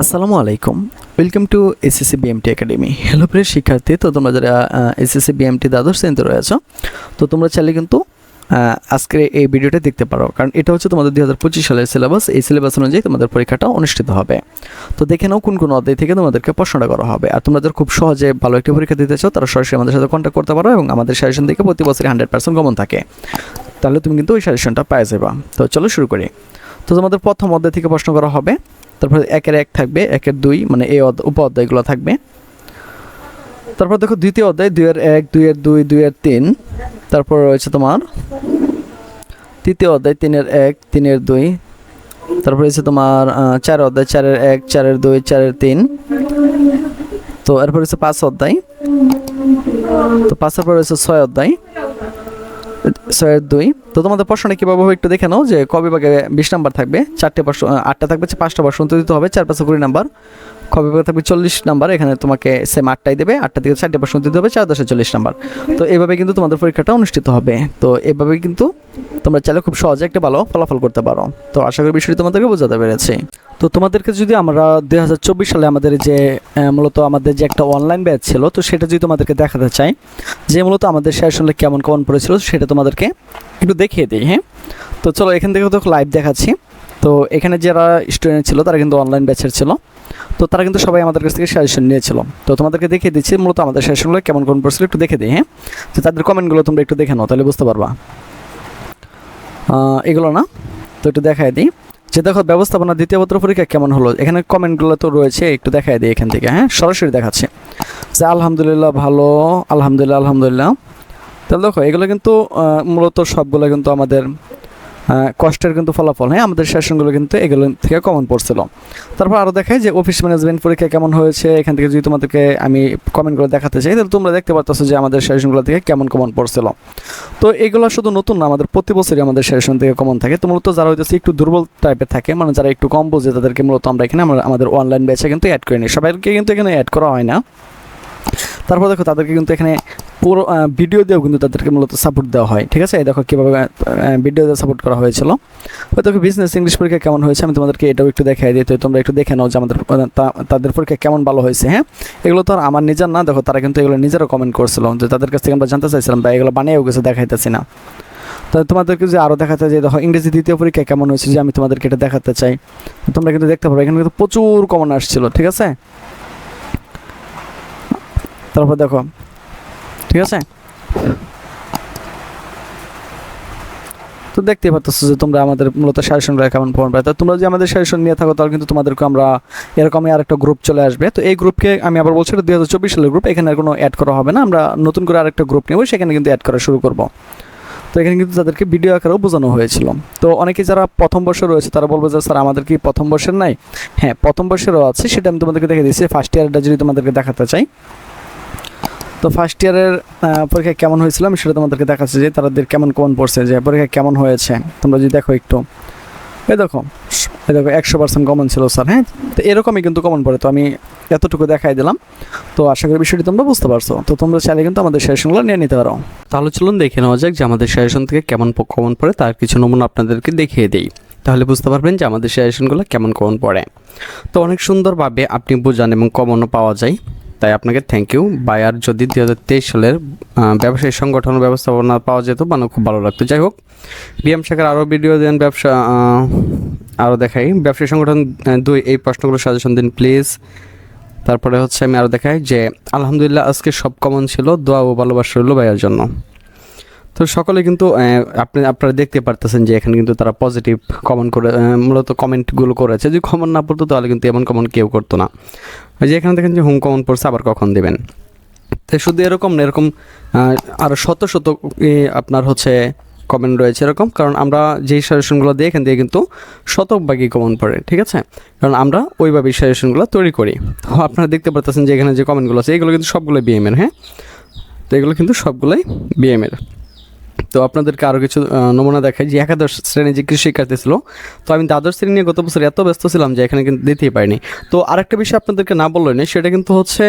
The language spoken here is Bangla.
আসসালামু আলাইকুম, welcome to SSC BMT academy. Hello প্রিয় শিক্ষার্থী, তো তোমরা যারা এসএসসি বিএমটি দ্বাদশ শ্রেণীতে রয়েছো, তো তোমরা চাইলে কিন্তু আজকে এই ভিডিওটা দেখতে পারো, কারণ এটা হচ্ছে তোমাদের 2025 সালের সিলেবাস। এই সিলেবাস অনুযায়ী তোমাদের পরীক্ষাটা অনুষ্ঠিত হবে। তো দেখে নাও কোন কোন অধ্যায় থেকে তোমাদেরকে প্রশ্নটা করা হবে। আর তোমরা যারা খুব সহজে ভালো একটি পরীক্ষা দিতে চাও, তারা সরাসরি আমাদের সাথে কন্ট্যাক্ট করতে পারো, এবং আমাদের সাজেশন থেকে প্রতি বছরই 100% কমন থাকে। তাহলে তুমি কিন্তু ওই সাজেশনটা পেয়ে যাবে। তো চলো শুরু করি। তো তোমাদের প্রথম অধ্যায় থেকে প্রশ্ন করা হবে, তারপরে 1-এর 1 থাকবে, 1-এর 2, মানে এই উপ অধ্যায়গুলো থাকবে। তারপর দেখো দ্বিতীয় অধ্যায় 2-এর 1, 2-এর 2, 2-এর 3। তারপর রয়েছে তোমার তৃতীয় অধ্যায় 3-এর 1, 3-এর 2। তারপর রয়েছে তোমার 4 অধ্যায় 4-এর 1, 4-এর 2, 4-এর 3। তো এরপর রয়েছে 5 অধ্যায়। তো 5-এর পর রয়েছে 6 অধ্যায় 6-এর 2। তো তোমাদের প্রশ্নটা কীভাবে হবে একটু দেখে নাও, যে ক বিভাগে 20 নাম্বার থাকবে, 4টে প্রশ্ন, 8টা থাকবে, 5টা প্রশ্ন উত্তর দিতে হবে, 4-5 20 নাম্বার। খ বিভাগে থাকবে 40 নাম্বার, এখানে তোমাকে সেম 8টাই দেবে, 8টা থেকে 4টে প্রশ্ন দিতে হবে, 4-10 40 নাম্বার। তো এইভাবে কিন্তু তোমাদের পরীক্ষাটা অনুষ্ঠিত হবে। তো এভাবে কিন্তু তোমরা চাইলে খুব সহজে একটা ভালো ফলাফল করতে পারো। তো আশা করি বিষয়টি তোমাদেরকে বোঝাতে পেরেছি। তো তোমাদেরকে যদি আমরা 2024 সালে আমাদের যে মূলত আমাদের যে একটা অনলাইন ব্যাচ ছিল, তো সেটা যদি তোমাদেরকে দেখাতে চাই, যে মূলত আমাদের সেশনে কেমন কেমন পড়েছিল, সেটা তোমাদেরকে একটু দেখিয়ে দিই। হ্যাঁ, তো চলো এখান থেকে তো লাইভ দেখাচ্ছি। তো এখানে যারা স্টুডেন্ট ছিল তারা কিন্তু অনলাইন ব্যাচের ছিল, তো তারা কিন্তু সবাই আমাদের কাছ থেকে সাজেশন নিয়েছিল। তো তোমাদেরকে দেখিয়ে দিচ্ছি মূলত আমাদের সেশনগুলো কেমন কেমন পড়ছিল, একটু দেখে দিই। হ্যাঁ, তো তাদের কমেন্টগুলো তোমরা একটু দেখে নাও, তাহলে বুঝতে পারবা। এগুলো না, তো একটু দেখায় দিই যে দেখো ব্যবস্থাপনা দ্বিতীয় পত্র পরীক্ষা কেমন হলো। এখানে কমেন্টগুলো তো রয়েছে, একটু দেখায় দিই এখান থেকে। হ্যাঁ, সরাসরি দেখাচ্ছে যে আলহামদুলিল্লাহ ভালো, আলহামদুলিল্লাহ আলহামদুলিল্লাহ। তাহলে দেখো এগুলো কিন্তু মূলত সবগুলো কিন্তু আমাদের কষ্টের কিন্তু ফলাফল। হ্যাঁ, আমাদের সেশনগুলো কিন্তু এগুলো থেকে কমন পড়ছিল। তারপর আরও দেখায় যে অফিস ম্যানেজমেন্ট পরীক্ষা কেমন হয়েছে। এখান থেকে যদি তোমাদেরকে আমি কমেন্টগুলো দেখাতে চাই, তাহলে তোমরা দেখতে পারতেছো যে আমাদের সেশনগুলো থেকে কেমন কমন পড়ছিল। তো এগুলো শুধু নতুন না, আমাদের প্রতি বছরই আমাদের সেশন থেকে কমন থাকে। তো মূলত যারা হইতেছে একটু দুর্বল টাইপের থাকে, মানে যারা একটু কম বোঝে, তাদেরকে মূলত আমরা এখানে আমাদের অনলাইন ব্যাচে কিন্তু অ্যাড করে নিই। সবাইকে কিন্তু এখানে অ্যাড করা হয় না। তারপর দেখো তাদেরকে কিন্তু এখানে পুরো ভিডিও দিয়েও কিন্তু তাদেরকে মূলত সাপোর্ট দেওয়া হয়। ঠিক আছে, দেখো কীভাবে ভিডিও দিয়ে সাপোর্ট করা হয়েছিল। হয়তো বিজনেস ইংলিশ পরীক্ষা কেমন হয়েছে আমি তোমাদেরকে এটাও একটু দেখাই দিই। তো তোমরা একটু দেখে নাও যে আমাদের তাদের পরীক্ষা কেমন ভালো হয়েছে। হ্যাঁ, এগুলো তো আর আমার নিজের না, দেখো তারা কিন্তু এগুলো নিজেরা কমেন্ট করছিল, যে তাদের কাছ থেকে আমরা জানতে চাইছিলাম, বা এগুলো বানিয়েও কিছু দেখাইতেছি না। তো তোমাদেরকে যে আরও দেখাতে চাই, দেখো ইংরেজি দ্বিতীয় পরীক্ষা কেমন হয়েছে, যে আমি তোমাদেরকে এটা দেখাতে চাই। তোমরা কিন্তু দেখতে পারো এখানে কিন্তু প্রচুর কমন আসছিল। ঠিক আছে, তারপর দেখো, ঠিক আছে, তো দেখতে পাচ্ছ যে তোমরা আমাদের মূলত সাজেশনগুলো কেমন ফর্ম পাই। তো তোমরা যদি আমাদের সাজেশন নিয়ে থাকো, তাহলে কিন্তু তোমাদেরকে আমরা এরকমই আরেকটা গ্রুপ চলে আসবে। তো এই গ্রুপকে আমি আবার বলছি, এটা 2024 সালের গ্রুপ, এখানে আর কোনো অ্যাড করা হবে না। আমরা নতুন করে আরেকটা গ্রুপ নেব, সেখানে কিন্তু অ্যাড করা শুরু করব। তো এখানে কিন্তু তাদেরকে ভিডিও আকারেও বোঝানো হয়েছিল। তো অনেকে যারা প্রথম বর্ষে রয়েছে তারা বলবে যে স্যার আমাদের কি প্রথম বর্ষের নাই? হ্যাঁ, প্রথম বর্ষেরও আছে, সেটা আমি তোমাদেরকে দেখে দিচ্ছি। ফার্স্ট ইয়ারটা যদি তোমাদেরকে দেখাতে চাই, তো ফার্স্ট ইয়ারের পরীক্ষা কেমন হয়েছিল আমি সেটা তোমাদেরকে দেখাচ্ছি, যে তাদের কেমন কমন পড়ছে, যে পরীক্ষা কেমন হয়েছে। তোমরা যদি দেখো একটু, এই দেখো 100% কমন ছিল স্যার। হ্যাঁ, তো এরকমই কিন্তু কমন পড়ে। তো আমি এতটুকু দেখাই দিলাম। তো আশা করি বিষয়টি তোমরা বুঝতে পারছো। তো তোমরা চাইলে কিন্তু আমাদের সেশনগুলো নিয়ে নিতে পারো। তাহলে চলুন দেখে নেওয়া যাক যে আমাদের সেশন থেকে কেমন কমন পড়ে, তার কিছু নমুনা আপনাদেরকে দেখিয়ে দিই। তাহলে বুঝতে পারবেন যে আমাদের সেশনগুলো কেমন কমন পড়ে। তো অনেক সুন্দরভাবে আপনি বোঝান এবং কমনও পাওয়া যায়, তাই আপনাকে থ্যাংক ইউ। বায়ার যদি 2023 সালের ব্যবসায়ী সংগঠন ব্যবস্থাপনা পাওয়া যেত, মানে খুব ভালো লাগতো। যাই হোক, বিএম শাখার আরও ভিডিও দেন, ব্যবসা আরও দেখাই ব্যবসায়ী সংগঠন 2 এই প্রশ্নগুলো সাজেশন দিন প্লিজ। তারপরে হচ্ছে আমি আরও দেখাই যে আলহামদুলিল্লাহ আজকে সব কমন ছিল, দোয়া ও ভালোবাসা রইল ভাইয়ার জন্য। তো সকলে কিন্তু আপনারা দেখতে পারতেছেন যে এখানে কিন্তু তারা পজিটিভ কমেন্ট করে মূলত কমেন্টগুলো করেছে। যদি কমন না পড়তো তাহলে কিন্তু এমন কমন কেউ করতো না। ওই যে এখানে দেখেন যে হোম কমন পড়ছে, আবার কখন দেবেন। তো শুধু এরকম না, এরকম আরও শত শত আপনার হচ্ছে কমেন্ট রয়েছে এরকম, কারণ আমরা যেই সাজেশনগুলো দিই এখান থেকে কিন্তু শতভাগই কমন পড়ে। ঠিক আছে, কারণ আমরা ওইভাবেই সাজেশনগুলো তৈরি করি। তো আপনারা দেখতে পারতেছেন যে এখানে যে কমেন্টগুলো আছে এগুলো কিন্তু সবগুলোই বিএমের। হ্যাঁ, তো এগুলো কিন্তু সবগুলোই বিএমের। তো আপনাদেরকে আরও কিছু নমুনা দেখাই, যে একাদশ শ্রেণী যে কৃষি শিক্ষার্থী ছিল। তো আমি দ্বাদশ শ্রেণী নিয়ে গত বছর এত ব্যস্ত ছিলাম যে এখানে কিন্তু দিতেই পারিনি। তো আরেকটা বিষয় আপনাদেরকে না বললেই নেই, সেটা কিন্তু হচ্ছে